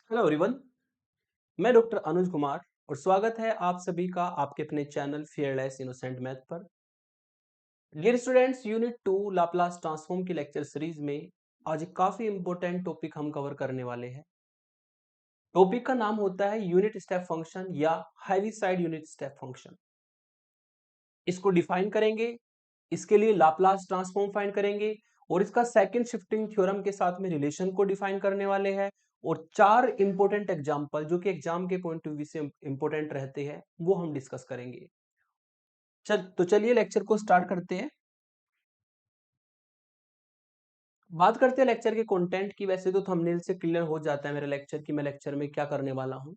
Hello everyone. मैं doctor Anuj Kumar और स्वागत है आप सभी का आपके अपने चैनल फियरलेस इनोसेंट मैथ पर। Dear students, unit 2 Laplace transform की लेक्चर सीरीज में आज एक काफी इंपॉर्टेंट टॉपिक हम कवर करने वाले हैं। टॉपिक का नाम होता है यूनिट स्टेप फंक्शन या हैवीसाइड यूनिट स्टेप फंक्शन। इसको डिफाइन करेंगे, इसके लिए लाप्लास ट्रांसफॉर्म फाइंड करेंगे और इसका सेकंड शिफ्टिंग थ्योरम के साथ में रिलेशन को डिफाइन करने वाले हैं। और चार इंपॉर्टेंट एग्जांपल जो कि एग्जाम के पॉइंट ऑफ व्यू से इंपॉर्टेंट रहते हैं वो हम डिस्कस करेंगे। चलिए लेक्चर को स्टार्ट करते हैं। बात करते हैं लेक्चर के कंटेंट की। वैसे तो थंबनेल से क्लियर हो जाता है मेरे लेक्चर की मैं लेक्चर में क्या करने वाला हूं।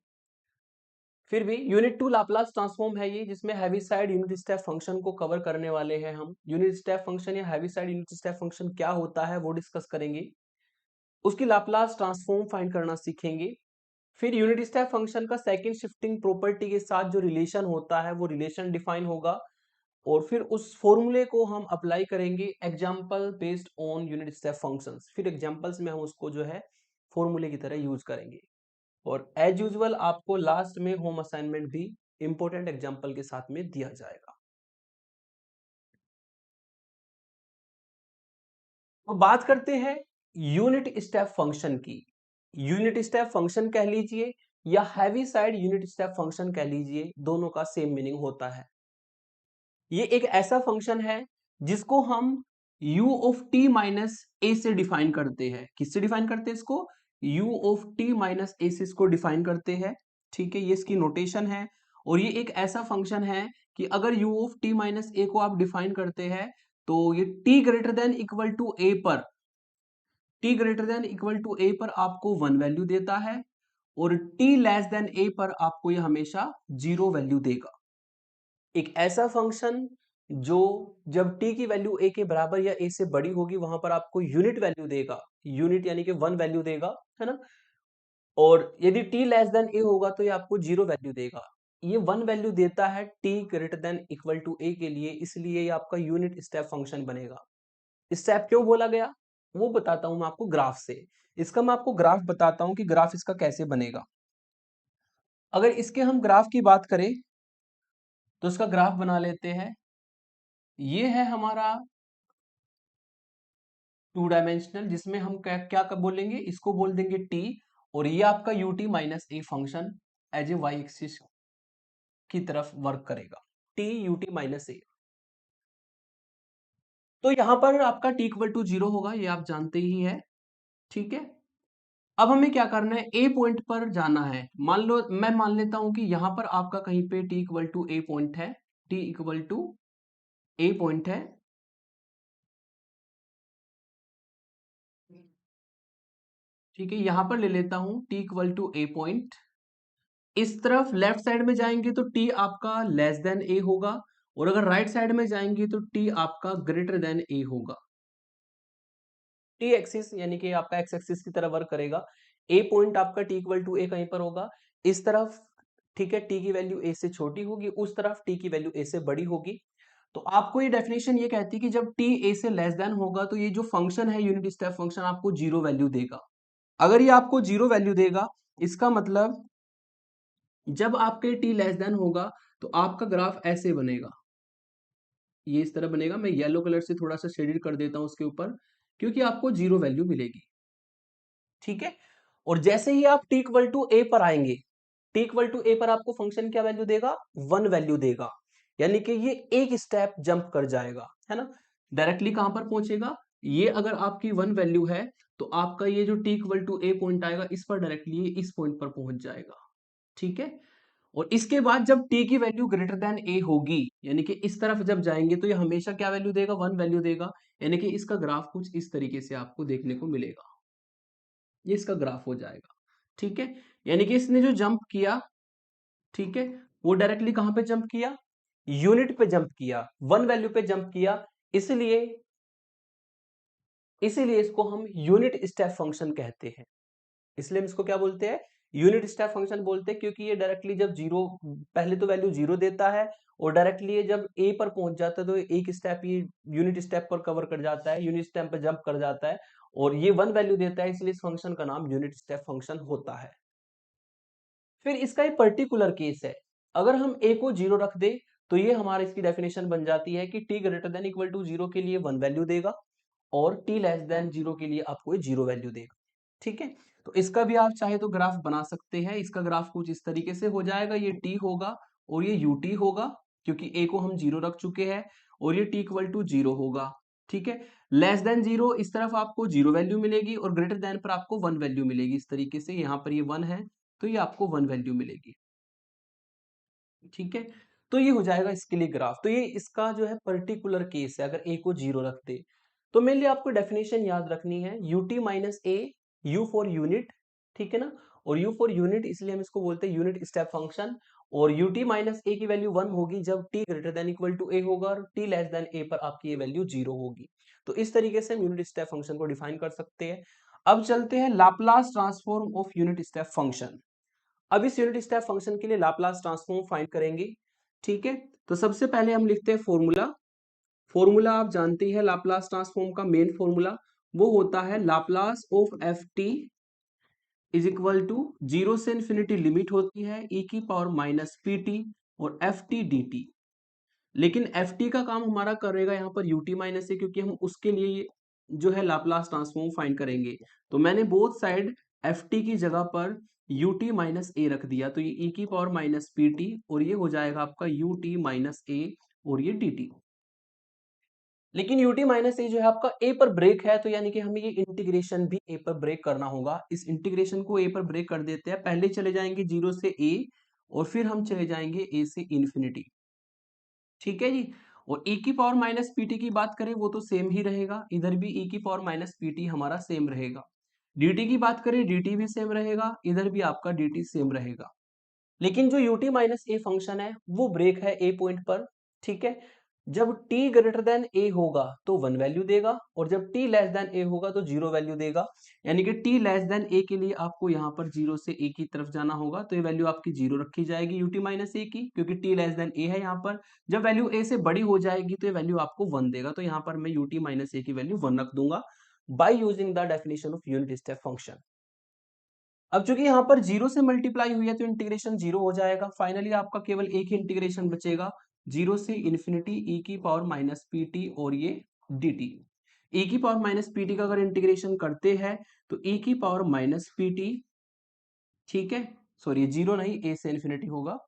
फिर भी यूनिट 2 लाप्लास ट्रांसफॉर्म है ये, जिसमें हैवीसाइड यूनिट स्टेप फंक्शन को कवर करने वाले हैं हम। यूनिट स्टेप फंक्शन या हैवीसाइड यूनिट स्टेप फंक्शन क्या होता है वो डिस्कस करेंगे। उसकी लाप्लास ट्रांसफॉर्म फाइंड करना सीखेंगे। फिर यूनिट स्टेप फंक्शन का सेकंड शिफ्टिंग प्रॉपर्टी के साथ जो रिलेशन होता है वो रिलेशन डिफाइन होगा और फिर उस फॉर्मूले को हम अप्लाई करेंगे example based on unit step functions. फिर एग्जांपल्स में हम उसको जो है फॉर्मूले की तरह यूज करेंगे और एज यूजुअल आपको लास्ट में होम असाइनमेंट भी इंपॉर्टेंट एग्जांपल के साथ में दिया जाएगा। तो बात करते हैं यूनिट स्टेप फंक्शन की। यूनिट स्टेप फंक्शन कह लीजिए या heavy side unit step function कह लीजिए, दोनों का सेम मीनिंग होता है। ये एक ऐसा फंक्शन है जिसको हम u of t minus A से डिफाइन करते हैं। किससे डिफाइन करते हैं इसको? u of t minus A से इसको डिफाइन करते हैं। ठीक है, ये इसकी नोटेशन है। और ये एक ऐसा फंक्शन है कि अगर u of t minus a को आप डिफाइन करते हैं तो ये t greater than equal to a पर t greater than equal to a पर आपको 1 वैल्यू देता है और t लेस देन a पर आपको ये हमेशा 0 वैल्यू देगा। एक ऐसा फंक्शन जो जब t की वैल्यू a के बराबर या a से बड़ी होगी वहां पर आपको यूनिट वैल्यू देगा। यूनिट यानी कि 1 वैल्यू देगा, है ना। और यदि t लेस देन a होगा तो ये आपको 0 वैल्यू देगा। ये 1 वैल्यू देता है t greater than equal to a के लिए, इसलिए ये आपका यूनिट स्टेप फंक्शन बनेगा। स्टेप क्यों बोला गया वो बताता हूं मैं आपको ग्राफ से। इसका मैं आपको ग्राफ बताता हूं कि ग्राफ इसका कैसे बनेगा। अगर इसके हम ग्राफ की बात करें तो इसका ग्राफ बना लेते हैं। ये है हमारा 2 डायमेंशनल, जिसमें हम क्या क्या कब बोलेंगे, इसको बोल देंगे t। और ये आपका ut minus A function as a Y axis की तरफ वर्क करेगा। t ut minus a. तो यहां पर आपका t इक्वल टू 0 होगा, ये आप जानते ही है। ठीक है, अब हमें क्या करना है, ए पॉइंट पर जाना है। मान लो मैं मान लेता हूं कि यहां पर आपका कहीं पे t equal to a point है। t equal to a point है। ठीक है, यहां पर ले लेता हूं t equal to a point. इस तरफ लेफ्ट साइड में जाएंगे तो t आपका लेस देन a होगा और अगर राइट साइड में जाएंगे तो t आपका ग्रेटर देन a होगा। t एक्सिस यानी कि आपका x एक्सिस की तरह वर्क करेगा। a पॉइंट आपका t इक्वल टू a कहीं पर होगा इस तरफ। ठीक है, t की वैल्यू a से छोटी होगी, उस तरफ t की वैल्यू a से बड़ी होगी। तो आपको ये डेफिनेशन ये कहती है कि जब t a से लेस देन होगा तो ये जो फंक्शन है यूनिट स्टेप फंक्शन आपको 0 वैल्यू देगा। अगर ये आपको 0 वैल्यू देगा इसका मतलब जब आपके t लेस देन होगा तो आपका ग्राफ ऐसे बनेगा। ये इस तरह बनेगा। मैं येलो कलर से थोड़ा सा शेडेड कर देता हूं उसके ऊपर क्योंकि आपको 0 वैल्यू मिलेगी। ठीक है, और जैसे ही आप t इक्वल टू a पर आएंगे, t इक्वल टू a पर आपको फंक्शन क्या वैल्यू देगा, 1 वैल्यू देगा। यानी कि ये एक स्टेप जंप कर जाएगा, है ना। डायरेक्टली कहां पर पहुंचेगा, ये अगर आपकी 1 वैल्यू है तो आपका ये जो t equal to a point आएगा इस पर डायरेक्टली इस पॉइंट पर पहुंच जाएगा। ठीक है, और इसके बाद जब t की वैल्यू ग्रेटर देन a होगी यानी कि इस तरफ जब जाएंगे तो ये हमेशा क्या वैल्यू देगा, 1 वैल्यू देगा। यानी कि इसका ग्राफ कुछ इस तरीके से आपको देखने को मिलेगा। ये इसका ग्राफ हो जाएगा। ठीक है, यानी कि इसने जो जंप किया, ठीक है, वो डायरेक्टली कहां पे जंप किया, यूनिट पे जंप किया, 1 वैल्यू पे जंप किया। इसलिए इसीलिए इसको हम यूनिट स्टेप फंक्शन कहते हैं। इसलिए हम इसको क्या बोलते हैं, यूनिट स्टेप फंक्शन बोलते हैं, क्योंकि ये डायरेक्टली जब जीरो, पहले तो वैल्यू 0 देता है और डायरेक्टली ये जब a पर पहुंच जाता है तो एक स्टेप ये यूनिट स्टेप पर कवर कर जाता है, यूनिट स्टेप पर जंप कर जाता है और ये 1 वैल्यू देता है। इसलिए इस फंक्शन का नाम यूनिट स्टेप फंक्शन होता है। फिर इसका एक पर्टिकुलर केस है, अगर हम a को 0 रख दे तो ये हमारा इसकी डेफिनेशन बन जाती है कि t greater than equal to 0 के लिए 1 वैल्यू देगा और t लेस देन 0 के लिए आपको ये 0 वैल्यू देगा। ठीक है, तो इसका भी आप चाहे तो ग्राफ बना सकते हैं। इसका ग्राफ कुछ इस तरीके से हो जाएगा, ये t होगा और ये ut होगा क्योंकि a को हम 0 रख चुके हैं, और ये t इक्वल टू 0 होगा। ठीक है, लेस देन 0 इस तरफ आपको 0 वैल्यू मिलेगी और ग्रेटर देन पर आपको 1 वैल्यू मिलेगी। इस तरीके से यहाँ पर ये 1 है तो ये आपको 1 वैल्यू मिलेगी। ठीक है, तो ये हो जाएगा इसके लिए ग्राफ। तो ये इसका जो है पर्टिकुलर केस है, अगर a को 0 रखते तो मेनली आपको डेफिनेशन याद रखनी है ut minus a, u for unit, ठीक है ना, और u फॉर यूनिट इसलिए हम इसको बोलते हैं यूनिट स्टेप फंक्शन, और ut माइनस a की वैल्यू 1 होगी जब t greater than equal to a होगा और t लेस देन a पर आपकी ये वैल्यू 0 होगी। तो इस तरीके से हम यूनिट स्टेप फंक्शन को डिफाइन कर सकते हैं। अब चलते हैं Laplace transform of unit step function. अब इस यूनिट स्टेप फंक्शन के लिए लाप्लास ट्रांसफॉर्म फाइंड करेंगे। ठीक है, तो सबसे पहले हम लिखते हैं फॉर्मूला। फॉर्मूला आप जानते हैं लाप्लास ट्रांसफॉर्म का मेन फॉर्मूला, वो होता है Laplace of F T is equal to 0 से इन्फिनिटी लिमिट होती है e की पावर माइनस पी टी और एफ टी डी टी। लेकिन एफ टी का काम हमारा करेगा यहाँ पर यू टी माइनस ए, क्योंकि हम उसके लिए जो है लाप्लास ट्रांसफॉर्म फाइंड करेंगे। तो मैंने बोथ साइड एफ टी की जगह पर यू टी माइनस ए रख दिया, तो ये ई की पावर माइनस पी टी और ये हो जाएगा आपका यू टी माइनस ए और ये डी टी। लेकिन यू टी माइनस ए जो है आपका ए पर ब्रेक है, तो यानी कि हमें ये इंटीग्रेशन भी ए पर ब्रेक करना होगा। इस इंटीग्रेशन को ए पर ब्रेक कर देते हैं, पहले चले जाएंगे 0 से ए और फिर हम चले जाएंगे ए से इन्फिनिटी। ठीक है जी, और e की पावर माइनस पीटी की बात करें वो तो सेम ही रहेगा, इधर भी e की पावर माइनस पीटी हमारा सेम रहेगा। dt की बात करें dt भी सेम रहेगा, इधर भी आपका dt सेम रहेगा। लेकिन जो ut माइनस ए फंक्शन है वो ब्रेक है ए पॉइंट पर। ठीक है, जब t ग्रेटर देन a होगा तो 1 वैल्यू देगा और जब t लेस देन a होगा तो 0 वैल्यू देगा। यानी कि t लेस देन a के लिए आपको यहाँ पर 0 से a की तरफ जाना होगा, तो ये वैल्यू आपकी 0 रखी जाएगी ut माइनस a की, क्योंकि t लेस देन a है यहाँ पर। जब वैल्यू a से बड़ी हो जाएगी तो ये वैल्यू आपको 1 देगा, तो यहाँ पर मैं ut माइनस a की वैल्यू 1 रख दूंगा by using the definition of unit step function. अब चूंकि यहाँ पर 0 से मल्टीप्लाई हुई है तो इंटीग्रेशन 0 हो जाएगा। फाइनली आपका केवल एक ही इंटीग्रेशन बचेगा, 0 से इन्फिनिटी e की पावर माइनस पी टी और ये डी टी। e की पावर माइनस पी टी का अगर इंटीग्रेशन करते हैं तो e की पावर माइनस पी टी, ठीक है, सॉरी 0 नहीं, a से इन्फिनिटी होगा।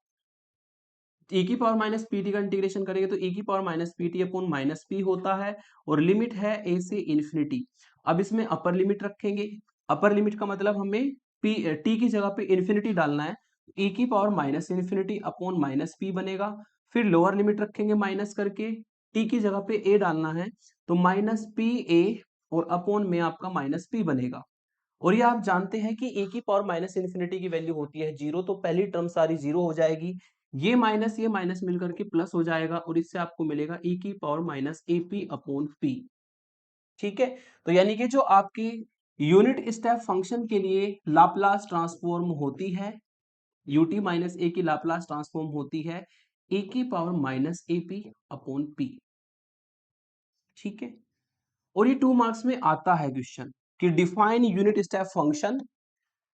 e की पावर माइनस पी टी का इंटीग्रेशन करेंगे तो e की power minus P T upon minus P होता है और लिमिट है a से इन्फिनिटी। अब इसमें अपर लिमिट रखेंगे, अपर लिमिट का मतलब हमें p t की जगह पे इन्फिनिटी डालना है, e की power minus infinity upon minus P बनेगा। फिर लोअर लिमिट रखेंगे माइनस करके, t की जगह पे a डालना है तो माइनस पी ए और अपॉन में आपका माइनस पी बनेगा। और ये आप जानते हैं कि ए की पावर माइनस इन्फिनिटी की वैल्यू होती है 0, तो पहली टर्म सारी 0 हो जाएगी, ये माइनस मिलकर के प्लस हो जाएगा और इससे आपको मिलेगा e की power minus A P upon P. ठीक है, तो यानी कि जो आपकी यूनिट स्टेप फंक्शन के लिए लाप्लास ट्रांसफॉर्म होती है, ut माइनस ए की लाप्लास ट्रांसफॉर्म होती है e की power minus A P upon P. ठीक है, और ये 2 मार्क्स में आता है क्वेश्चन कि define unit step function,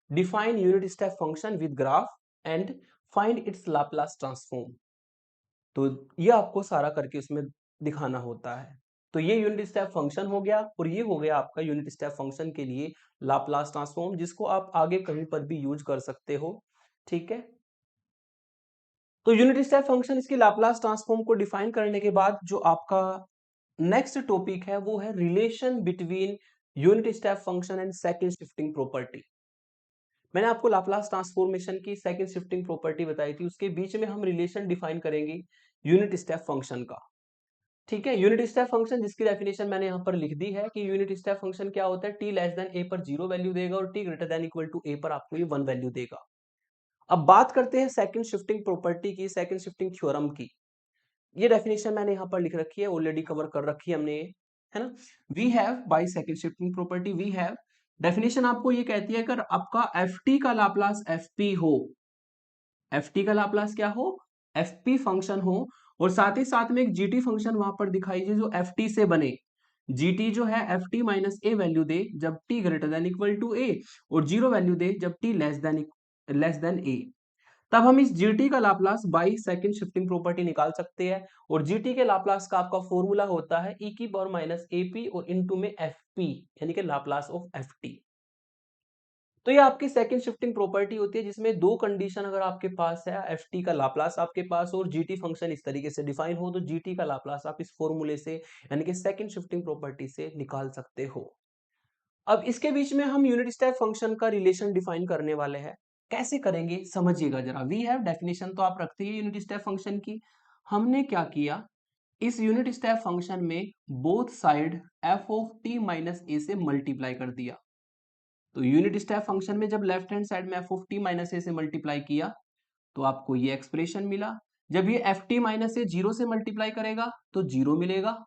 define unit step function with graph and find its Laplace transform. तो ये आपको सारा करके उसमें दिखाना होता है। तो ये यूनिट स्टेप फंक्शन हो गया और ये हो गया आपका यूनिट स्टेप फंक्शन के लिए लाप्लास ट्रांसफॉर्म, जिसको आप आगे कहीं पर भी यूज कर सकते हो। ठीक है, तो यूनिट स्टेप फंक्शन इसकी लाप्लास ट्रांसफॉर्म को डिफाइन करने के बाद जो आपका नेक्स्ट टॉपिक है वो है relation between unit step function and second shifting property. मैंने आपको लाप्लास ट्रांसफॉर्मेशन की सेकंड शिफ्टिंग प्रॉपर्टी बताई थी, उसके बीच में हम रिलेशन डिफाइन करेंगे यूनिट स्टेप फंक्शन का। ठीक है, यूनिट स्टेप फंक्शन जिसकी डेफिनेशन मैंने यहाँ पर लिख दी है कि यूनिट स्टेप फंक्शन क्या होता है, टी लेस देन ए पर 0 वैल्यू देगा और T greater than equal to A पर आपको ये 1 वैल्यू देगा। अब बात करते हैं सेकंड शिफ्टिंग प्रॉपर्टी की, सेकंड शिफ्टिंग थ्योरम की। ये डेफिनेशन मैंने यहाँ पर लिख रखी है, ऑलरेडी कवर कर रखी है हमने ये, है ना। We have by second shifting property we have, definition आपको ये कहती है अगर आपका एफ टी का लाप्लास एफ पी हो, एफ टी का लाप्लास क्या हो, एफ पी फंक्शन हो, और साथ ही साथ में एक जी टी फंक्शन वहां पर दिखाई जो एफ टी से बने, जी टी जो है F T minus A value दे जब T greater than equal to A और 0 वैल्यू दे जब टी लेस देन ए। तब हम इस जीटी का Laplace by second shifting property निकाल सकते हैं, और जीटी के लाप्लास का आपका फॉर्मूला होता है ई की पावर माइनस एपी और इनटू में एफ पी, यानी कि लाप्लास ऑफ एफ टी। तो ये आपकी सेकंड शिफ्टिंग प्रॉपर्टी होती है, जिसमें दो कंडीशन अगर आपके पास है, एफ टी का लाप्लास आपके पास और जीटी फंक्शन इस तरीके से डिफाइन हो, तो जीटी का लाप्लास आप इस फॉर्मूले से यानी कि सेकंड शिफ्टिंग प्रॉपर्टी से निकाल सकते हो। अब इसके बीच में हम यूनिट स्टेप फंक्शन का रिलेशन डिफाइन करने वाले हैं। कैसे करेंगे समझिएगा जरा। वी हैव डेफिनेशन तो आप रखते हैं यूनिट स्टेप फंक्शन की। हमने क्या किया, इस यूनिट स्टेप फंक्शन में both side F of T minus A से मल्टीप्लाई कर दिया। तो यूनिट स्टेप फंक्शन में जब लेफ्ट हैंड साइड में F of T minus A से मल्टीप्लाई किया तो आपको ये एक्सप्रेशन मिला। जब ये एफ टी माइनस ए जीरो से मल्टीप्लाई करेगा तो जीरो मिलेगा,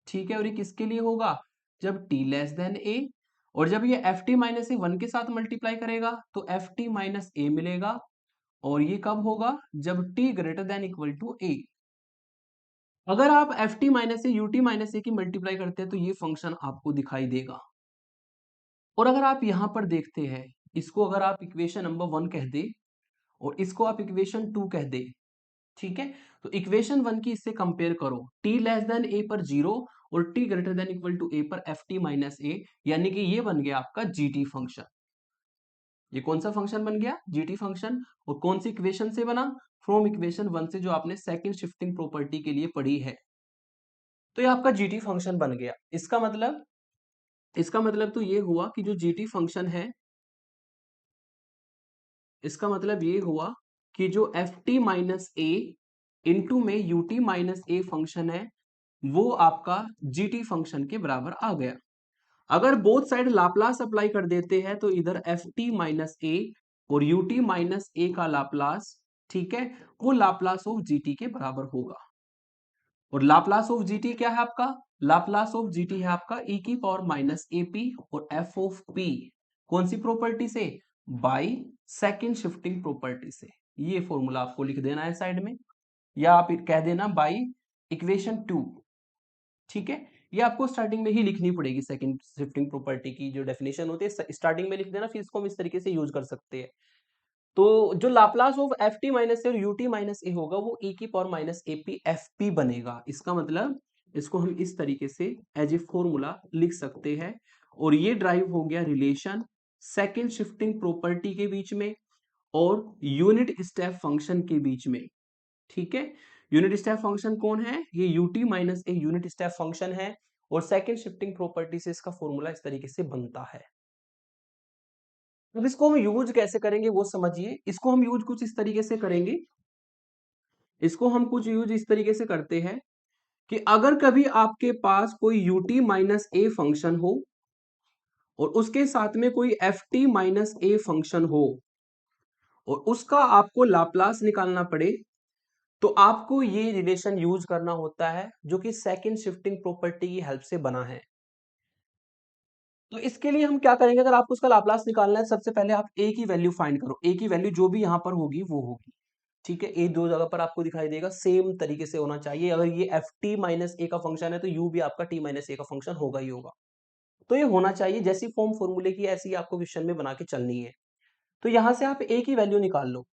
ठीक है। और ये किसके लिए होगा, जब t लेस देन a। और जब ये एफ टी माइनस ए वन के साथ मल्टीप्लाई करेगा तो एफ टी माइनस ए मिलेगा, और ये कब होगा, जब t greater than equal to a। अगर आप F T minus A U T minus A की मल्टीप्लाई करते हैं तो ये फंक्शन आपको दिखाई देगा। और अगर आप यहां पर देखते हैं, इसको अगर आप इक्वेशन नंबर 1 कह दे और इसको आप इक्वेशन 2 कह दे, ठीक है। तो इक्वेशन 1 की इससे कंपेयर करो, t लेस देन a पर जीरो और t greater than equal to a पर एफ टी माइनस ए, यानी कि ये बन गया आपका जीटी फंक्शन। ये कौन सा फंक्शन बन गया, जीटी फंक्शन। और कौन सी इक्वेशन से बना, फ्रॉम इक्वेशन 1 से, जो आपने सेकंड शिफ्टिंग प्रॉपर्टी के लिए पढ़ी है। तो ये आपका जीटी फंक्शन बन गया। इसका मतलब तो ये हुआ कि जो जीटी फंक्शन है, इसका मतलब ये हुआ कि जो F T minus A into में U T minus a function है, वो आपका जीटी फंक्शन के बराबर आ गया। अगर बोथ साइड लाप्लास अप्लाई कर देते हैं तो इधर एफ टी माइनस ए और यू टी माइनस ए का लाप्लास, ठीक है, वो लाप्लास ऑफ जीटी के बराबर होगा। और लाप्लास ऑफ जीटी क्या है आपका, लाप्लास ऑफ जीटी है आपका ई की पावर माइनस एपी और एफ ऑफ पी, कौन सी प्रॉपर्टी से, बाई सेकंड शिफ्टिंग प्रॉपर्टी से। ये फॉर्मूला आपको लिख देना है साइड में, या आप कह देना बाई इक्वेशन 2, ठीक है। ये आपको स्टार्टिंग में ही लिखनी पड़ेगी, सेकंड शिफ्टिंग प्रॉपर्टी की जो डेफिनेशन होती है स्टार्टिंग में लिख देना, फिर इसको हम इस तरीके से यूज कर सकते हैं। तो जो Laplace of F T minus A और यू टी माइनस ए होगा वो ई की power minus A P F P बनेगा। इसका मतलब इसको हम इस तरीके से एज ए फॉर्मूला लिख सकते हैं। और ये ड्राइव हो गया रिलेशन सेकंड शिफ्टिंग प्रॉपर्टी के बीच में और यूनिट स्टेप फंक्शन के बीच में, ठीक है। यूनिट स्टेप फंक्शन कौन है, ये you T minus a unit step function है, और सेकंड शिफ्टिंग प्रॉपर्टी से इसका फॉर्मूला इस तरीके से बनता है। अब इसको हम यूज कैसे करेंगे वो समझिए। इसको हम यूज कुछ इस तरीके से करेंगे, इसको हम कुछ यूज इस तरीके से करते हैं कि अगर कभी आपके पास कोई you T minus a function हो और उसके साथ में कोई F T minus a function हो और उसका आपको लाप्लास निकालना पड़े, तो आपको ये रिलेशन यूज करना होता है जो कि सेकंड शिफ्टिंग प्रॉपर्टी की हेल्प से बना है। तो इसके लिए हम क्या करेंगे, अगर आपको उसका लाप्लास निकालना है, सबसे पहले आप ए की वैल्यू फाइंड करो। ए की वैल्यू जो भी यहां पर होगी वो होगी, ठीक है। ए दो जगह पर आपको दिखाई देगा, सेम तरीके से होना चाहिए। अगर ये एफ टी माइनस ए का फंक्शन है तो यू भी आपका टी माइनस ए का फंक्शन होगा ही होगा। तो ये होना चाहिए, जैसी फॉर्म फॉर्मूले की ऐसी आपको क्वेश्चन में बना के चलनी है। तो यहां से आप ए की वैल्यू निकाल लो।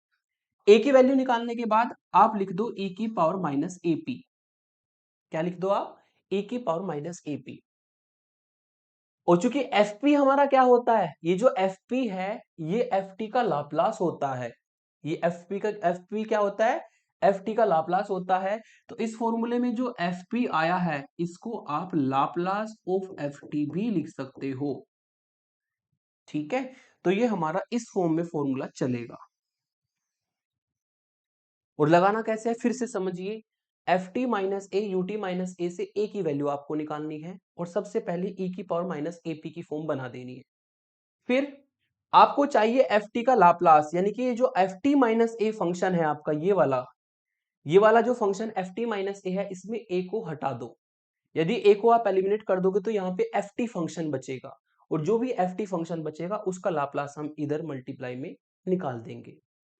ए की वैल्यू निकालने के बाद आप लिख दो ई की पावर माइनस एपी। क्या लिख दो आप, ए की पावर माइनस एपी। और चूंकि एफ पी हमारा क्या होता है, ये जो एफ पी है ये एफ टी का लाप्लास होता है। ये एफ पी क्या होता है, एफ टी का लाप्लास होता है। तो इस फॉर्मूले में जो एफ पी आया है इसको आप लाप्लास ऑफ एफ टी भी लिख सकते हो, ठीक है। तो ये हमारा इस फॉर्म में फॉर्मूला चलेगा। और लगाना कैसे है फिर से समझिए, F T minus A U T minus A से ए की वैल्यू आपको निकालनी है और सबसे पहले ई की पावर माइनस ए पी की फॉर्म बना देनी है। फिर आपको चाहिए एफ टी का लाप्लास, यानी कि ये जो F T minus a function है आपका, ये वाला जो फंक्शन एफ टी माइनस ए है, इसमें ए को हटा दो। यदि ए को आप एलिमिनेट कर दोगे तो यहाँ पे एफ टी फंक्शन बचेगा, और जो भी एफ टी फंक्शन बचेगा उसका लाप्लास हम इधर मल्टीप्लाई में निकाल देंगे।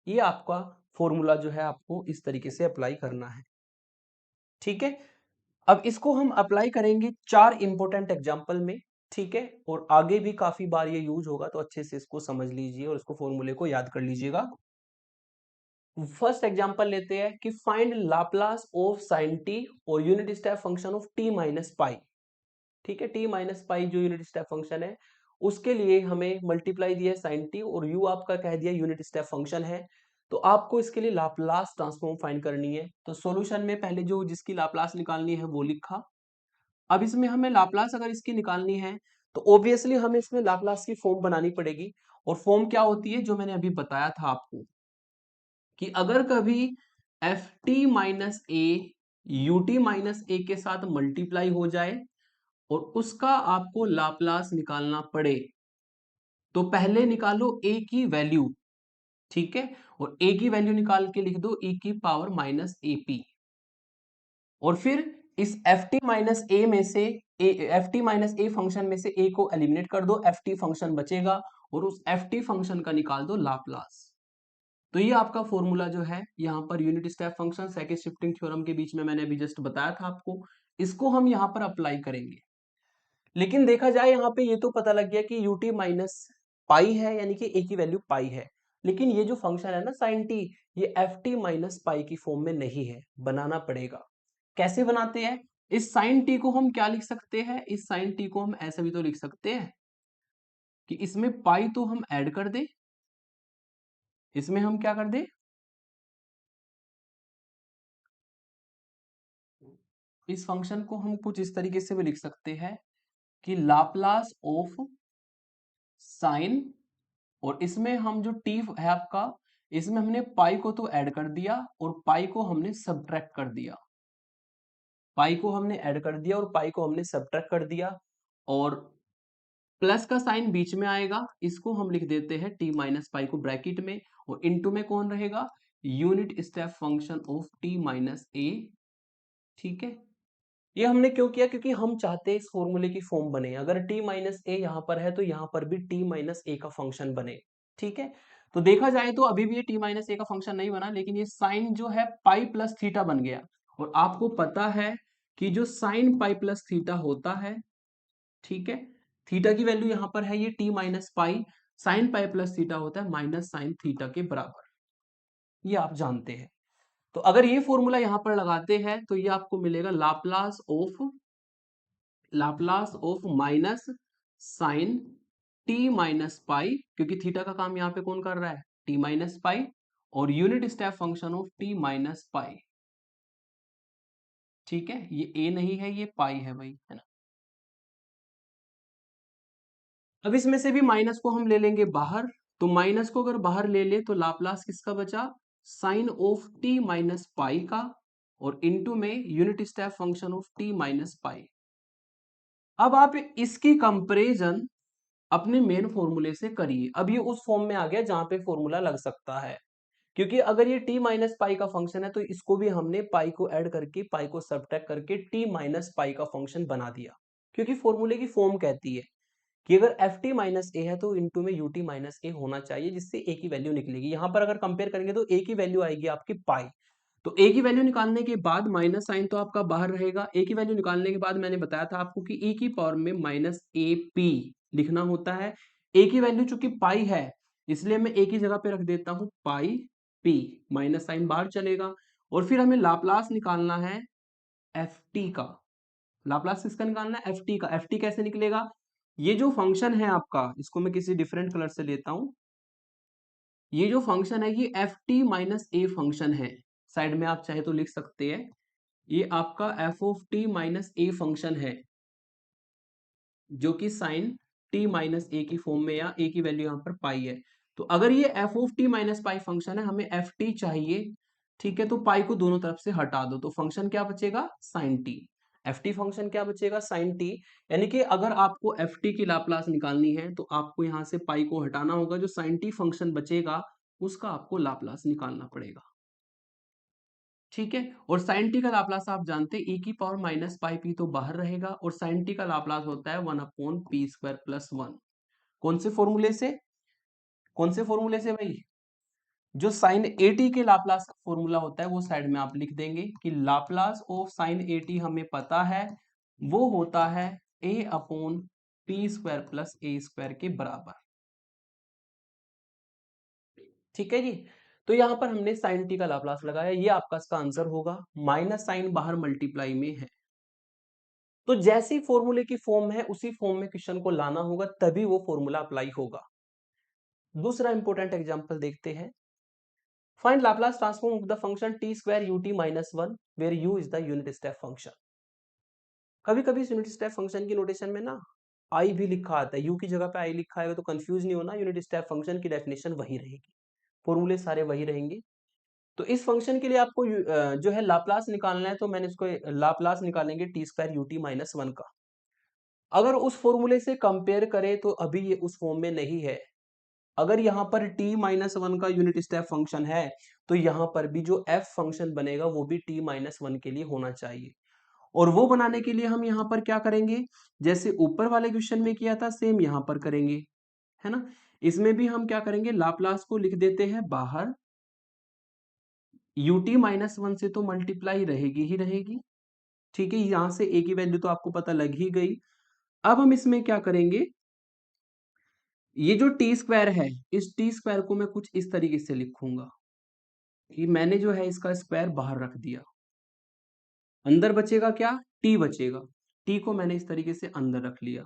ये आपका फॉर्मूला जो है आपको इस तरीके से अप्लाई करना है, ठीक है। अब इसको हम अप्लाई करेंगे 4 इंपॉर्टेंट एग्जाम्पल में, ठीक है। और आगे भी काफी बार ये यूज होगा, तो अच्छे से इसको समझ लीजिए और इसको फॉर्मूले को याद कर लीजिएगा। फर्स्ट एग्जांपल लेते हैं कि find Laplace of sine T और unit step function of T minus pi. ठीक है, टी माइनस पाई जो यूनिट स्टेप फंक्शन है उसके लिए हमें मल्टीप्लाई दिया है साइन टी और यू आपका कह दिया यूनिट स्टेप फंक्शन है। तो आपको इसके लिए लाप्लास ट्रांसफॉर्म फाइंड करनी है। तो सॉल्यूशन में पहले जो जिसकी लाप्लास निकालनी है वो लिखा। अब इसमें हमें लाप्लास अगर इसकी निकालनी है तो ऑब्वियसली हमें इसमें लाप्लास की फॉर्म बनानी पड़ेगी। और फॉर्म क्या होती है जो मैंने अभी बताया था आपको कि अगर कभी F T minus A U T minus A के साथ मल्टीप्लाई हो जाए और उसका आपको लाप्लास निकालना पड़े तो पहले निकालो ए की वैल्यू। ठीक है, और ए की वैल्यू निकाल के लिख दो e की पावर माइनस ए पी। और फिर इस एफ टी माइनस ए में से F T minus a function में से ए को एलिमिनेट कर दो, एफ टी फंक्शन बचेगा और उस एफ टी फंक्शन का निकाल दो लाप्लास। तो ये आपका फॉर्मूला जो है यहाँ per unit step function second shifting theorem के बीच में मैंने अभी जस्ट बताया था आपको, इसको हम यहाँ पर अप्लाई करेंगे। लेकिन देखा जाए यहाँ पे ये तो पता लग गया कि ut माइनस पाई है यानी कि a की वैल्यू पाई है। लेकिन ये जो फंक्शन है ना साइन t, ये एफ टी माइनस पाई की फॉर्म में नहीं है, बनाना पड़ेगा। कैसे बनाते हैं? इस साइन t को हम क्या लिख सकते हैं? इस साइन t को हम ऐसे भी तो लिख सकते हैं कि इसमें पाई तो हम ऐड कर दे, इसमें हम क्या कर दे, इस फंक्शन को हम कुछ इस तरीके से भी लिख सकते हैं कि लाप्लास ऑफ साइन, और इसमें हम जो t है आपका, इसमें हमने पाई को तो ऐड कर दिया और पाई को हमने सब्ट्रैक्ट कर दिया, पाई को हमने ऐड कर दिया और पाई को हमने सब्ट्रैक्ट कर दिया। और प्लस का साइन बीच में आएगा, इसको हम लिख देते हैं t माइनस पाई को ब्रैकेट में, और इनटू में कौन रहेगा? Unit step function of t minus A. ठीक है, ये हमने क्यों किया? क्योंकि हम चाहते हैं इस फॉर्मूले की फॉर्म बने, अगर t माइनस ए यहाँ पर है तो यहाँ पर भी t माइनस ए का फंक्शन बने। ठीक है, तो देखा जाए तो अभी भी ये t माइनस ए का फंक्शन नहीं बना, लेकिन ये साइन जो है पाई प्लस थीटा बन गया। और आपको पता है कि जो साइन पाई प्लस थीटा होता है, ठीक है, थीटा की वैल्यू यहाँ पर है ये t माइनस पाई, साइन पाई प्लस थीटा होता है माइनस साइन थीटा के बराबर, ये आप जानते हैं। तो अगर ये फॉर्मूला यहां पर लगाते हैं तो ये आपको मिलेगा Laplace of minus sine T minus pi, क्योंकि थीटा का काम यहाँ पे कौन कर रहा है? टी माइनस पाई, और unit step function of T minus pi. ठीक है, ये ए नहीं है ये पाई है भाई, है ना। अब इसमें से भी माइनस को हम ले लेंगे बाहर, तो माइनस को अगर बाहर ले ले तो लाप्लास किसका बचा? Sine of T minus pi का, और इनटू में unit step function of T minus pi. अब आप इसकी कंपैरिजन अपने मेन फॉर्मूले से करिए। अब ये उस फॉर्म में आ गया जहां पे फॉर्मूला लग सकता है, क्योंकि अगर ये t माइनस पाई का फंक्शन है तो इसको भी हमने पाई को ऐड करके पाई को सब्ट्रैक्ट करके t माइनस पाई का फंक्शन बना दिया, क्योंकि फॉर्मूले की फॉर्म कहती है कि अगर एफ टी माइनस ए है तो इनटू में यू टी माइनस ए होना चाहिए, जिससे ए की वैल्यू निकलेगी। यहां पर अगर कंपेयर करेंगे तो ए की वैल्यू आएगी आपकी पाई, तो ए की वैल्यू निकालने के बाद माइनस साइन तो आपका बाहर रहेगा। ए की वैल्यू निकालने के बाद मैंने बताया था आपको कि e की पावर में माइनस ए पी लिखना होता है। ए की वैल्यू चूंकि पाई है इसलिए मैं ए की जगह पे रख देता हूं पाई पी, माइनस साइन बाहर चलेगा। और फिर हमें लाप्लास निकालना है एफ टी का। लाप्लास किसका निकालना है? एफ टी का। एफ टी कैसे निकलेगा? ये जो फंक्शन है आपका, इसको मैं किसी डिफरेंट कलर से लेता हूं। ये जो फंक्शन है ये F T minus a function है, साइड में आप चाहे तो लिख सकते हैं। ये आपका F of T minus a function है, जो कि साइन टी माइनस ए की फॉर्म में, या ए की वैल्यू यहाँ पर पाई है। तो अगर ये F of T minus pi function है, हमें एफ टी चाहिए। ठीक है, तो पाई को दोनों तरफ से हटा दो तो फंक्शन क्या बचेगा? Sine T. F T function क्या बचेगा? Sine T. यानी कि अगर आपको एफ टी की लाप्लास निकालनी है तो आपको यहाँ से पाई को हटाना होगा, जो साइन टी फंक्शन बचेगा उसका आपको लाप्लास निकालना पड़ेगा। ठीक है, और साइन टी का लाप्लास आप जानते हैं e की पावर माइनस पाई पी तो बाहर रहेगा, और साइन टी का लाप्लास होता है 1/p² + 1। कौन से फॉर्मूले से? कौन से फॉर्मूले से भाई? जो साइन ए टी के लाप्लास का फॉर्मूला होता है वो साइड में आप लिख देंगे कि Laplace of sign A T हमें पता है, वो होता है a/p² + a² के बराबर। ठीक है जी। तो यहां पर हमने साइन टी का लाप्लास लगाया, ये आपका इसका आंसर होगा। माइनस साइन बाहर मल्टीप्लाई में है, तो जैसी फॉर्मूले की फॉर्म है उसी फॉर्म में क्वेश्चन को लाना होगा, तभी वो फॉर्मूला अप्लाई होगा। दूसरा इंपॉर्टेंट एग्जांपल देखते हैं। Find Laplace transform of the function T square ut minus one where u is the unit step function. कभी कभी यूनिट स्टेप फंक्शन की नोटेशन में ना आई भी लिखा आता है, u की जगह पे आई लिखा आएगा तो कंफ्यूज नहीं होना, यूनिट स्टेप फंक्शन की डेफिनेशन वही रहेगी, फॉर्मूले सारे वही रहेंगे। तो इस फंक्शन के लिए आपको जो है लाप्लास निकालना है, तो मैंने इसको लाप्लास निकालेंगे T square ut minus one का। अगर उस फॉर्मूले से कंपेयर करें तो अभी ये उस फॉर्म में नहीं है। अगर यहाँ पर t माइनस वन का यूनिट स्टेप फंक्शन है तो यहाँ पर भी जो f फंक्शन बनेगा वो भी t माइनस वन के लिए होना चाहिए। और वो बनाने के लिए हम यहाँ पर क्या करेंगे, जैसे ऊपर वाले क्वेश्चन में किया था सेम यहाँ पर करेंगे, है ना। इसमें भी हम क्या करेंगे, लाप्लास को लिख देते हैं बाहर, ut माइनस वन से तो मल्टीप्लाई रहेगी ही रहेगी, ठीक है। यहां से a की वैल्यू तो आपको पता लग ही गई। अब हम इसमें क्या करेंगे, ये जो टी स्क्वायर है, इस टी स्क्वायर को मैं कुछ इस तरीके से लिखूंगा कि मैंने जो है इसका स्क्वायर बाहर रख दिया, अंदर बचेगा क्या, टी बचेगा, टी को मैंने इस तरीके से अंदर रख लिया,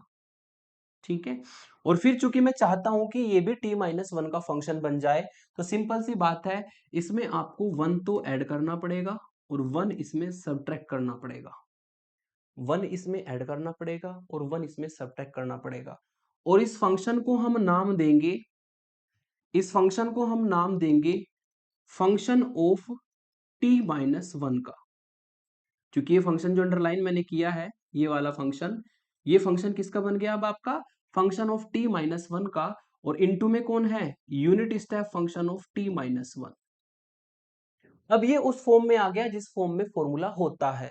ठीक है। और फिर चूंकि मैं चाहता हूं कि ये भी t माइनस वन का फंक्शन बन जाए, तो सिंपल सी बात है, इसमें आपको वन तो ऐड करना पड़ेगा और वन इसमें सब्ट्रैक्ट करना पड़ेगा, वन इसमें ऐड करना पड़ेगा और वन इसमें सब्ट्रैक्ट करना पड़ेगा। और इस फंक्शन को हम नाम देंगे, इस फंक्शन को हम नाम देंगे function of t minus one का। क्योंकि ये फंक्शन जो अंडरलाइन मैंने किया है, ये वाला फंक्शन, ये फंक्शन किसका बन गया अब आपका, function of t minus one का। और इनटू में कौन है, unit step function of t minus one. अब ये उस फॉर्म में आ गया जिस फॉर्म में फॉर्मूला होता है।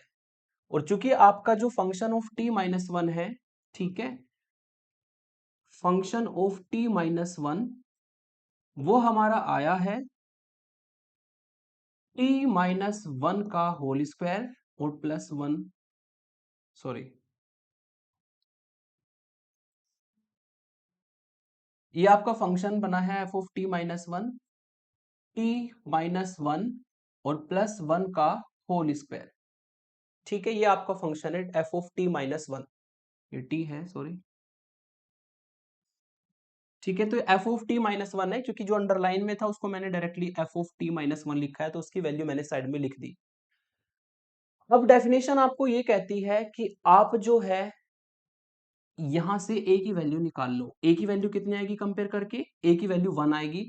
और चूंकि आपका जो function of t minus one है, ठीक है, function of t minus one वो हमारा आया है t माइनस वन का होल स्क्वायर और प्लस वन, सॉरी, ये आपका फंक्शन बना है F of T minus one, T minus one और प्लस वन का होल स्क्वायर, ठीक है। ये आपका फंक्शन है F of T minus one, ये टी है सॉरी, ठीक है। तो F of T minus one है, क्योंकि जो अंडरलाइन में था उसको मैंने directly F of T minus one लिखा है, तो उसकी वैल्यू मैंने साइड में लिख दी। अब डेफिनेशन आपको ये कहती है कि आप जो है यहां से a की वैल्यू निकाल लो। a की वैल्यू कितनी आएगी कंपेयर करके, a की वैल्यू वन आएगी,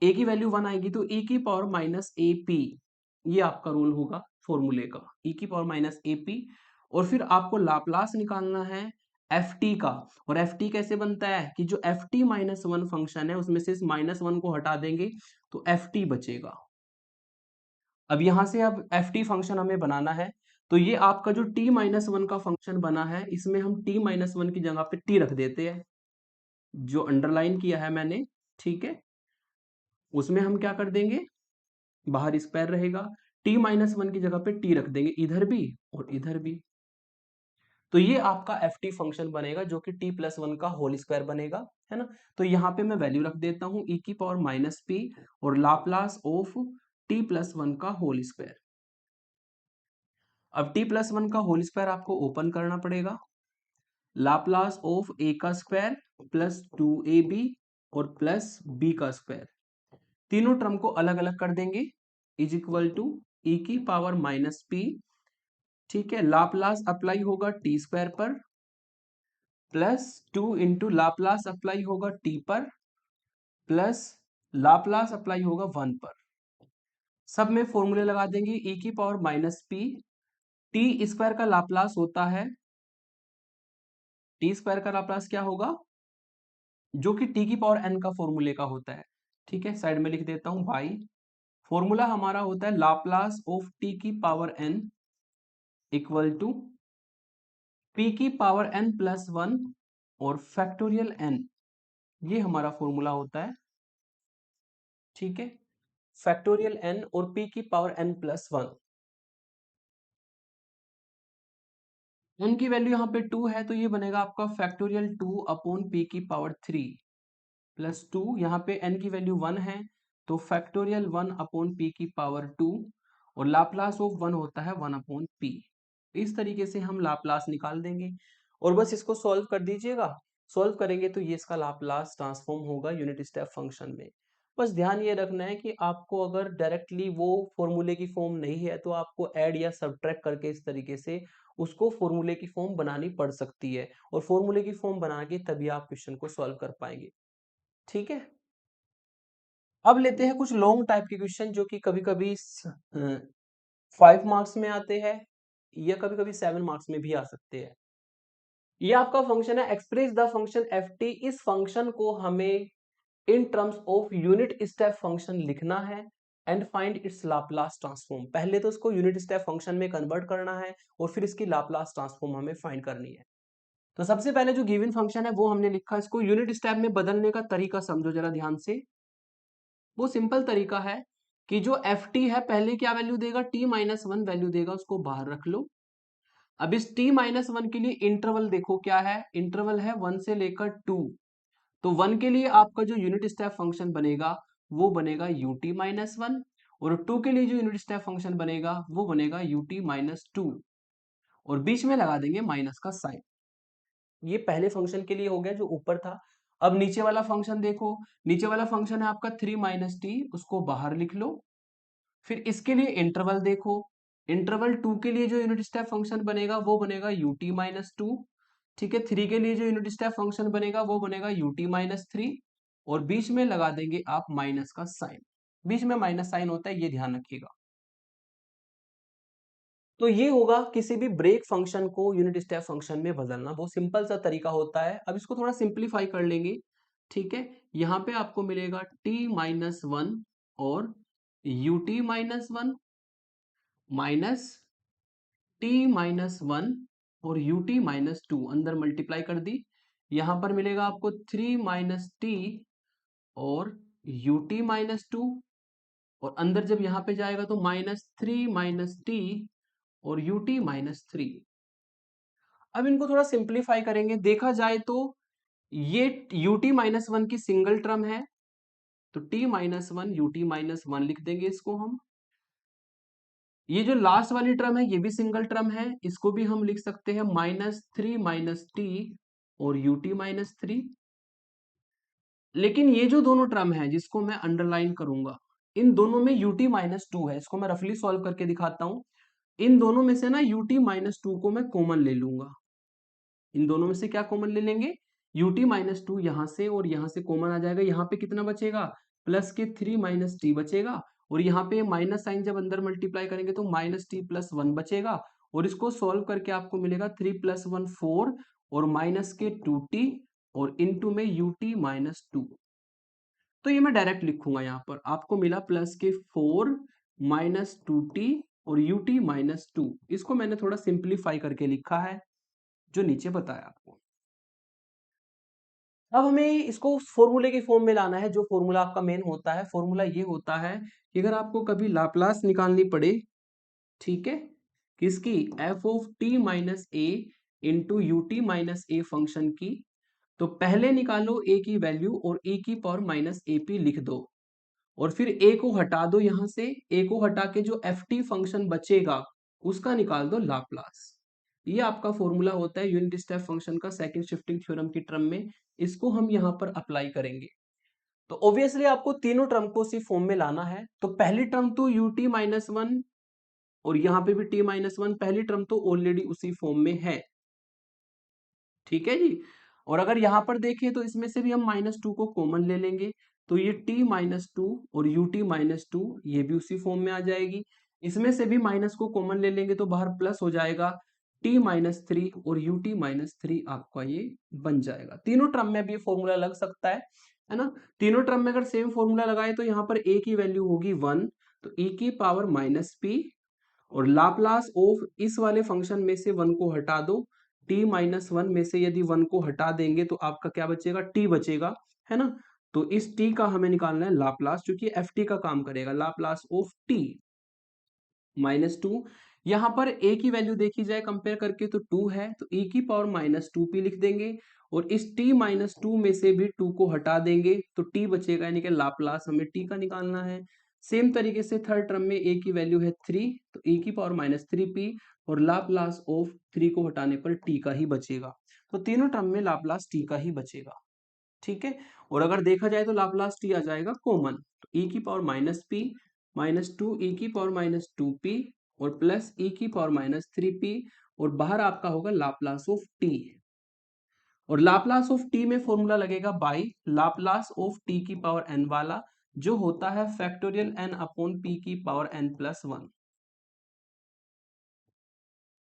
a की वैल्यू वन आएगी तो e की पावर माइनस ए पी, ये आपका रूल होगा फॉर्मूले का, e की पावर माइनस ए पी। और फिर आपको लाप्लास निकालना है एफ टी का। और एफ टी कैसे बनता है कि जो F T minus one function है उसमें से इस माइनस वन को हटा देंगे तो एफ टी बचेगा। अब यहां से अब एफ टी फंक्शन हमें बनाना है, तो ये आपका जो t माइनस वन का फंक्शन बना है, इसमें हम t माइनस वन की जगह पे t रख देते हैं, जो अंडरलाइन किया है मैंने, ठीक है। उसमें हम क्या कर देंगे, बाहर स्क्वायर रहेगा, t माइनस वन की जगह पे t रख देंगे, इधर भी और इधर भी। तो ये आपका एफ टी फंक्शन बनेगा जो कि t प्लस वन का होल स्क्वायर बनेगा, है ना। तो यहाँ पे मैं वैल्यू रख देता हूँ e की पावर माइनस पी और Laplace of t plus one का होल स्क्वायर। अब t प्लस वन का होल स्क्वायर आपको ओपन करना पड़ेगा, लाप्लास ऑफ a का square plus two A B और प्लस b का स्क्वायर, तीनों टर्म को अलग अलग कर देंगे, इज इक्वल टू e की पावर माइनस पी, ठीक है। लाप्लास अप्लाई होगा टी स्क्वायर पर, plus two into Laplace apply होगा टी पर, प्लस लाप्लास अप्लाई होगा वन पर। सब में फॉर्मूले लगा देंगे, e की power minus P, T square का लाप्लास होता है, टी स्क्वायर का लाप्लास क्या होगा, जो कि t की पावर n का फॉर्मूले का होता है, ठीक है। साइड में लिख देता हूं बाई, फॉर्मूला हमारा होता है लाप्लास ऑफ t की power n equal to p की पावर n प्लस वन और फैक्टोरियल n, ये हमारा फॉर्मूला होता है, ठीक है। फैक्टोरियल n और p की power n plus one, n की वैल्यू यहाँ पे 2 है तो ये बनेगा आपका फैक्टोरियल 2 अपॉन p की पावर 3 प्लस 2, यहाँ पे n की वैल्यू 1 है तो फैक्टोरियल 1/p की पावर 2 और लाप्लास ऑफ 1 होता है 1/p। इस तरीके से हम लाप्लास निकाल देंगे और बस इसको सॉल्व कर दीजिएगा। सॉल्व करेंगे तो ये इसका लाप्लास ट्रांसफॉर्म होगा यूनिट स्टेप फंक्शन में। बस ध्यान ये रखना है कि आपको अगर डायरेक्टली वो फॉर्मूले की फॉर्म नहीं है तो आपको ऐड या सब्ट्रैक्ट करके इस तरीके से उसको फॉर्मूले की फॉर्म बनानी पड़ सकती है और फॉर्मूले की फॉर्म बना के तभी आप क्वेश्चन को सॉल्व कर पाएंगे। ठीक है, अब लेते हैं कुछ लॉन्ग टाइप के क्वेश्चन जो कि कभी कभी 5 मार्क्स में आते हैं या कभी कभी 7 मार्क्स में भी आ सकते हैं। ये आपका फंक्शन है express the function F T. इस फंक्शन को हमें in terms of unit step function लिखना है and find its Laplace transform. पहले तो इसको यूनिट स्टेप फंक्शन में कन्वर्ट करना है और फिर इसकी लाप्लास ट्रांसफॉर्म हमें फाइंड करनी है। तो सबसे पहले जो गिवन फंक्शन है वो हमने लिखा, इसको यूनिट स्टेप में बदलने का तरीका समझो जरा ध्यान से। वो सिंपल तरीका है कि जो एफ टी है पहले क्या वैल्यू देगा, t-1 वैल्यू देगा, उसको बाहर रख लो। अब इस t-1 के लिए इंटरवल देखो क्या है, इंटरवल है 1 से लेकर 2। तो 1 के लिए आपका जो यूनिट स्टेप फंक्शन बनेगा वो बनेगा ut-1 और 2 के लिए जो यूनिट स्टेप फंक्शन बनेगा वो बनेगा ut-2 और बीच में लगा देंगे माइनस का साइन। ये पहले फंक्शन के लिए हो गया जो ऊपर था। अब नीचे वाला फंक्शन देखो, नीचे वाला फंक्शन है आपका 3 - t, उसको बाहर लिख लो। फिर इसके लिए इंटरवल देखो, इंटरवल 2 के लिए जो यूनिट स्टेप फंक्शन बनेगा वो बनेगा ut-2। ठीक है, 3 के लिए जो यूनिट स्टेप फंक्शन बनेगा वो बनेगा ut-3 और बीच में लगा देंगे आप माइनस का साइन। बीच में माइनस साइन होता है, ये ध्यान रखिएगा। तो ये होगा किसी भी ब्रेक फंक्शन को यूनिट स्टेप फंक्शन में बदलना, बहुत सिंपल सा तरीका होता है। अब इसको थोड़ा सिंप्लीफाई कर लेंगे। ठीक है, यहाँ पे आपको मिलेगा t-1 और ut-1 माइनस t-1 और ut-2 अंदर मल्टीप्लाई कर दी। यहां पर मिलेगा आपको 3 - t और ut-2 और अंदर जब यहां पे जाएगा तो -3 - t और ut-3। अब इनको थोड़ा सिंप्लीफाई करेंगे, देखा जाए तो ये ut-1 की सिंगल टर्म है तो t-1 ut-1 लिख देंगे इसको हम। ये जो लास्ट वाली टर्म है ये भी सिंगल टर्म है, इसको भी हम लिख सकते हैं -3 - t और ut-3। लेकिन ये जो दोनों टर्म है जिसको मैं अंडरलाइन करूंगा, इन दोनों में ut-2 है। इसको मैं रफली सॉल्व करके दिखाता हूं। इन दोनों में से ना ut-2 को मैं कॉमन ले लूंगा। इन दोनों में से क्या कॉमन ले लेंगे, ut-2 यहां से और यहां से कॉमन आ जाएगा। यहाँ पे कितना बचेगा, प्लस के 3 - t बचेगा और यहाँ पे माइनस साइन जब अंदर मल्टीप्लाई करेंगे तो -t+1 बचेगा और इसको सॉल्व करके आपको मिलेगा 3 + 1 4 और माइनस के 2t और इनटू में ut-2। तो ये मैं डायरेक्ट लिखूंगा, यहाँ पर आपको मिला प्लस के 4 - 2t और ut-2। इसको मैंने थोड़ा सिंप्लीफाई करके लिखा है जो नीचे बताया आपको। अब हमें इसको फॉर्मूले की फॉर्म में लाना है। जो फॉर्मूला आपका मेन होता है, फॉर्मूला ये होता है कि अगर आपको कभी लाप्लास निकालनी पड़े, ठीक है, किसकी, F of T minus A into U T minus a function की, तो पहले निकालो ए की वैल्यू और e की पावर माइनस ए पी लिख दो और फिर ए को हटा दो। यहां से ए को हटा के जो एफ टी फंक्शन बचेगा उसका निकाल दो लाप्लास। ये आपका फॉर्मूला होता है यूनिट स्टेप फंक्शन का सेकंड शिफ्टिंग थ्योरम की टर्म में। इसको हम यहाँ पर अप्लाई करेंगे। तो ऑब्वियसली आपको तीनों टर्म को उसी फॉर्म में लाना है। तो पहली टर्म तो ut-1 और यहाँ पे भी t-1, पहली टर्म तो ऑलरेडी उसी फॉर्म में है। ठीक है जी, और अगर यहां पर देखें तो इसमें से भी हम -2 को कॉमन ले लेंगे तो ये t-2 और ut-2 ये भी उसी फॉर्म में आ जाएगी। इसमें से भी माइनस को कॉमन ले लेंगे तो बाहर प्लस हो जाएगा, t-3 और ut-3 आपका ये बन जाएगा। तीनों टर्म में भी ये फॉर्मूला लग सकता है ना। तीनों टर्म में अगर सेम फॉर्मूला लगाए तो यहाँ पर a की वैल्यू होगी 1, तो e की पावर -p और लाप्लास ऑफ इस वाले फंक्शन में से 1 को हटा दो। t-1 में से यदि 1 को हटा देंगे तो आपका क्या बचेगा, t बचेगा, है ना। तो इस t का हमें निकालना है लाप्लास, क्योंकि एफ टी का काम करेगा। लाप्लास ऑफ t -2, यहाँ पर a की वैल्यू देखी जाए कंपेयर करके तो 2 है, तो e की पावर -2p लिख देंगे और इस t माइनस टू में से भी 2 को हटा देंगे तो t बचेगा, यानी कि लाप्लास हमें t का निकालना है। सेम तरीके से थर्ड टर्म में a की वैल्यू है 3, तो e की पावर माइनस 3p और लाप्लास ऑफ 3 को हटाने पर t का ही बचेगा। तो तीनों टर्म में लाप्लास t का ही बचेगा, ठीक है। और अगर देखा जाए तो लाप्लास t आ जाएगा कॉमन, तो e की power minus p minus two E की पावर माइनस 2p और प्लस e की पावर माइनस 3p और बाहर आपका होगा लाप्लास ऑफ t। और लाप्लास ऑफ t में फॉर्मूला लगेगा बाई लाप्लास ऑफ t की पावर n वाला, जो होता है फैक्टोरियल n अपॉन p की पावर n प्लस 1।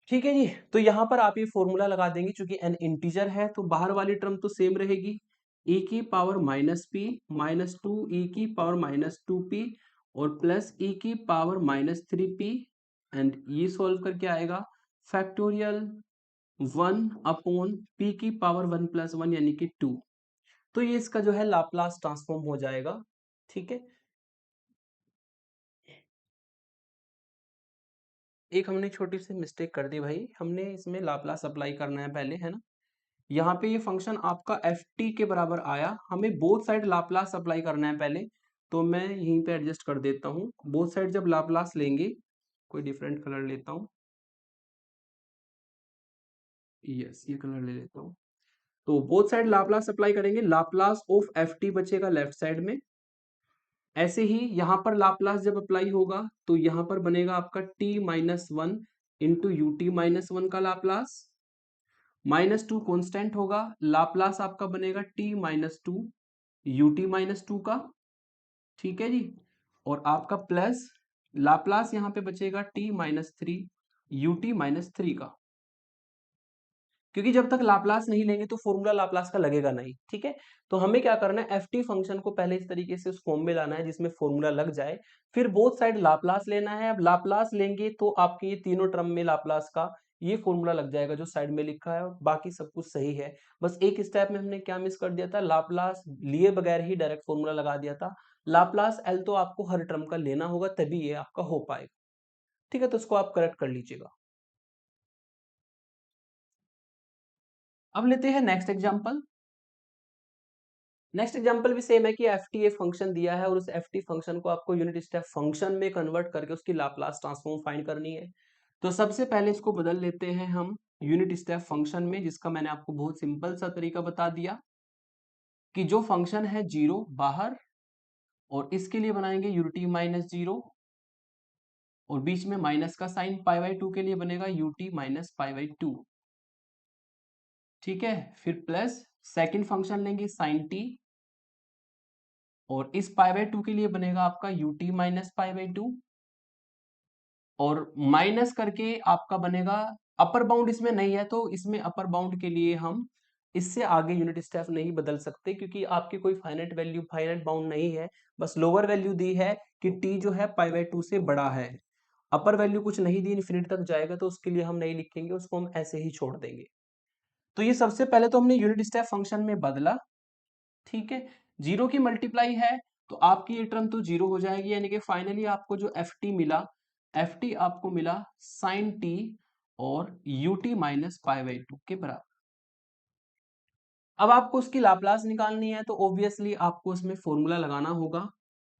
ठीक है जी, तो यहां पर आप ये फॉर्मूला लगा देंगे, क्योंकि n इंटीजर है तो बाहर वाली टर्म तो सेम रहेगी, e की power minus P minus two E की पावर माइनस 2p और प्लस e की पावर माइनस 3p एंड ये सॉल्व करके आएगा फैक्टोरियल 1 अपॉन p की पावर 1 प्लस 1 यानी कि 2। तो ये इसका जो है लाप्लास ट्रांसफॉर्म हो जाएगा, ठीक है। एक हमने छोटी सी मिस्टेक कर दी भाई, हमने इसमें लाप्लास अप्लाई करना है पहले, है ना। यहाँ पे ये फंक्शन आपका एफ टी के बराबर आया, हमें बोथ साइड लाप्लास अप्लाई करना है पहले, तो मैं यहीं पे एडजस्ट कर देता हूँ। बोथ साइड जब लाप्लास लेंगे, कोई डिफरेंट कलर लेता हूँ, यस ये कलर ले लेता हूँ। तो बोथ साइड लाप्लास अप्लाई करेंगे, लाप्लास ऑफ एफ टी बचेगा लेफ्ट साइड में। ऐसे ही यहाँ पर लाप्लास जब अप्लाई होगा तो यहाँ पर बनेगा आपका t minus one into U T minus one का लाप्लास, माइनस टू कॉन्स्टेंट होगा, लाप्लास आपका बनेगा t minus two you T minus two का, ठीक है जी। और आपका प्लस लाप्लास यहाँ पे बचेगा t minus three you T minus three का, क्योंकि जब तक लाप्लास नहीं लेंगे तो फॉर्मूला लाप्लास का लगेगा नहीं, ठीक है। तो हमें क्या करना है, एफ टी फंक्शन को पहले इस तरीके से उस फॉर्म में लाना है जिसमें फॉर्मूला लग जाए, फिर बोथ साइड लाप्लास लेना है। अब लाप्लास लेंगे तो आपके ये तीनों टर्म में लाप्लास का ये फॉर्मूला लग जाएगा जो साइड में लिखा है, और बाकी सब कुछ सही है। बस एक स्टेप में हमने क्या मिस कर दिया था, लाप्लास लिए बगैर ही डायरेक्ट फॉर्मूला लगा दिया था। लाप्लास एल तो आपको हर टर्म का लेना होगा, तभी ये आपका हो पाएगा, ठीक है। तो उसको आप करेक्ट कर लीजिएगा। अब लेते हैं नेक्स्ट एग्जाम्पल। नेक्स्ट एग्जांपल भी सेम है कि एफ टी ए फंक्शन दिया है और उस एफ टी फंक्शन को आपको यूनिट स्टेप फंक्शन में कन्वर्ट करके उसकी लाप्लास ट्रांसफॉर्म फाइंड करनी है। तो सबसे पहले इसको बदल लेते हैं हम यूनिट स्टेप फंक्शन में, जिसका मैंने आपको बहुत सिंपल सा तरीका बता दिया कि जो फंक्शन है जीरो बाहर, और इसके लिए बनाएंगे यूटी माइनस जीरो, और बीच में माइनस का साइन पाई बाई टू के लिए बनेगा UT minus pi by two, ठीक है। फिर प्लस सेकेंड फंक्शन लेंगे साइन टी, और इस पाई बाई टू के लिए बनेगा आपका UT minus pi by two, और माइनस करके आपका बनेगा, अपर बाउंड इसमें नहीं है तो इसमें अपर बाउंड के लिए हम इससे आगे यूनिट स्टेप नहीं बदल सकते, क्योंकि आपकी कोई फाइनाइट वैल्यू फाइनाइट बाउंड नहीं है, बस लोअर वैल्यू दी है कि t जो है पाई बाई टू से बड़ा है। अपर वैल्यू कुछ नहीं दी, इन्फिनिट तक जाएगा तो उसके लिए हम नहीं लिखेंगे, उसको हम ऐसे ही छोड़ देंगे। तो ये सबसे पहले तो हमने यूनिट स्टेप फंक्शन में बदला, ठीक है। जीरो की मल्टीप्लाई है तो आपकी ये टर्म तो जीरो हो जाएगी, यानी कि फाइनली आपको जो एफ टी मिला, एफ टी आपको मिला साइन टी और U T minus pi by to के बराबर। अब आपको उसकी लाप्लास निकालनी है तो ऑब्वियसली आपको उसमें फॉर्मूला लगाना होगा,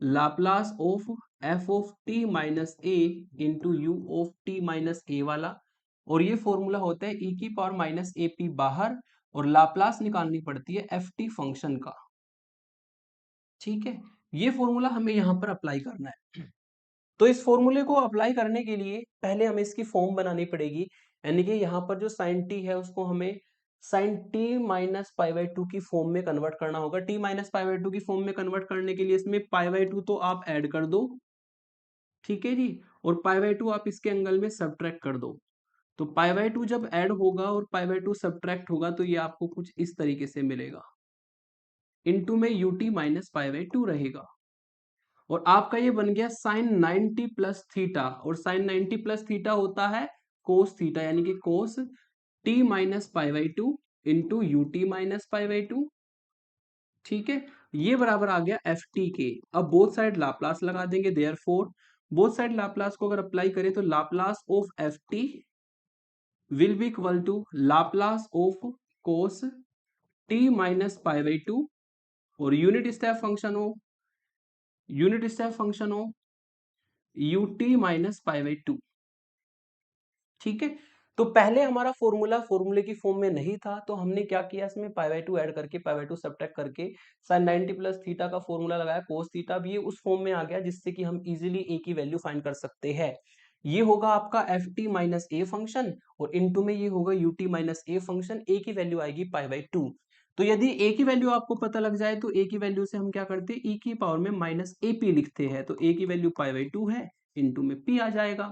Laplace of F of T minus A into U of T minus A वाला, और ये फॉर्मूला होता है ई की पावर माइनस ए पी बाहर, और लाप्लास निकालनी पड़ती है एफ टी फंक्शन का, ठीक है। ये फॉर्मूला हमें यहाँ पर अप्लाई करना है। तो इस फॉर्मूले को अप्लाई करने के लिए पहले हमें इसकी फॉर्म बनानी पड़ेगी, यानी कि यहाँ पर जो साइन टी है उसको हमें sine T minus pi by two की फॉर्म में कन्वर्ट करना होगा। T minus pi by two की फॉर्म में कन्वर्ट करने के लिए इसमें पाई बाई टू तो आप ऐड कर दो, ठीक है जी, और पाई बाई टू आप इसके एंगल में सब्ट्रैक्ट कर दो। तो पाई बाई टू जब ऐड होगा और पाई बाई टू सब्ट्रैक्ट होगा तो ये आपको कुछ इस तरीके से मिलेगा, इनटू में U T minus pi by two रहेगा, और आपका ये बन गया साइन 90 प्लस थीटा, और साइन 90 प्लस थीटा होता है कोस थीटा, यानी कि cos T minus pi by two into U T minus pi by two, ठीक है। ये बराबर आ गया एफ टी के। अब बोथ साइड लाप्लास लगा देंगे, देयरफॉर बोथ साइड लाप्लास को अगर अप्लाई करें तो Laplace of F T will be equal to Laplace of cos t minus pi by two और यूनिट स्टेप फंक्शन हो ut minus pi by two. ठीक है, तो पहले हमारा फॉर्मूले की फॉर्म में नहीं था, तो हमने क्या किया, इसमें पाई बाई टू ऐड करके पाई बाई टू सब्ट्रैक्ट करके साइन 90 प्लस थीटा का फॉर्मूला लगाया कोस थीटा, भी ये उस फॉर्म में आ गया जिससे कि हम इजीली ए की वैल्यू फाइंड कर सकते हैं। ये होगा आपका एफ टी माइनस ए फंक्शन और इनटू में ये होगा U T minus A function, A की वैल्यू आएगी पाई बाई टू। तो यदि ए की वैल्यू आपको पता लग जाए तो ए की वैल्यू से हम क्या करते हैं, ई की पावर में माइनस ए पी लिखते हैं, तो ए की वैल्यू पाई बाई टू है, इनटू में पी आ जाएगा।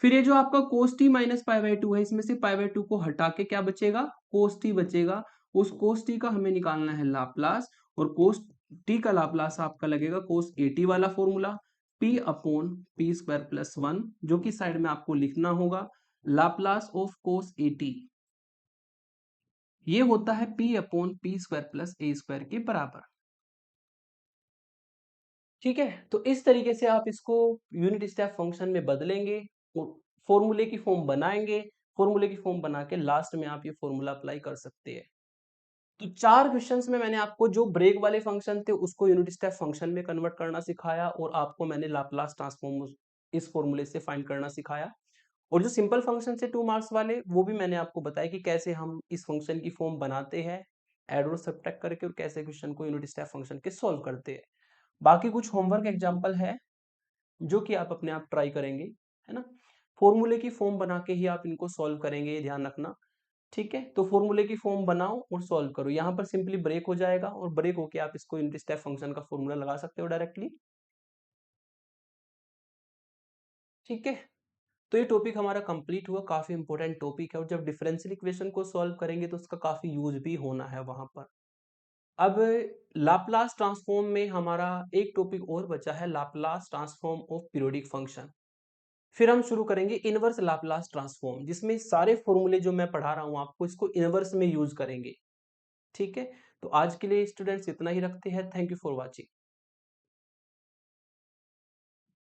फिर ये जो आपका cos T minus pi by two है, इसमें से पाई बाई टू को हटा के क्या बचेगा, कोस टी बचेगा। उस कोस टी का हमें निकालना है लाप्लास, और कोस टी का लाप्लास आपका लगेगा कोस ए टी वाला formula, P upon P square plus one, जो कि साइड में आपको लिखना होगा Laplace of cos A T, ये होता है P upon P square plus A square के बराबर। ठीक है, तो इस तरीके से आप इसको यूनिट स्टेप फंक्शन में बदलेंगे और फॉर्मूले की फॉर्म बनाएंगे। फॉर्मूले की फॉर्म बना के लास्ट में आप ये फॉर्मूला अप्लाई कर सकते हैं। तो 4 क्वेश्चंस में मैंने आपको जो ब्रेक वाले फंक्शन थे उसको यूनिट स्टेप फंक्शन में कन्वर्ट करना सिखाया, और आपको मैंने लाप्लास ट्रांसफॉर्म इस फॉर्मूले से फाइंड करना सिखाया। और जो सिंपल फंक्शन से 2 मार्क्स वाले, वो भी मैंने आपको बताया कि कैसे हम इस फंक्शन की फॉर्म बनाते हैं ऐड और सब्ट्रैक्ट करके, और कैसे क्वेश्चन को यूनिट स्टेप फंक्शन के सॉल्व करते हैं। बाकी कुछ होमवर्क एग्जाम्पल है जो कि आप अपने आप ट्राई करेंगे, है ना। फॉर्मूले की फॉर्म बना के ही आप इनको सॉल्व करेंगे, ये ध्यान रखना। ठीक है, तो फॉर्मूले की फॉर्म बनाओ और सॉल्व करो। यहाँ पर सिंपली ब्रेक हो जाएगा, और ब्रेक होके आप इसको यूनिट स्टेप फंक्शन का फॉर्मूला लगा सकते हो डायरेक्टली। ठीक है, तो ये टॉपिक हमारा कंप्लीट हुआ। काफी इंपॉर्टेंट टॉपिक है, और जब डिफरेंशियल इक्वेशन को सॉल्व करेंगे तो उसका काफी यूज भी होना है वहां पर। अब लाप्लास ट्रांसफॉर्म में हमारा एक टॉपिक और बचा है, Laplace transform of periodic function. फिर हम शुरू करेंगे इनवर्स लाप्लास ट्रांसफॉर्म, जिसमें सारे फॉर्मूले जो मैं पढ़ा रहा हूं आपको, इसको इनवर्स में यूज करेंगे। ठीक है, तो आज के लिए स्टूडेंट्स इतना ही रखते हैं। Thank you for watching.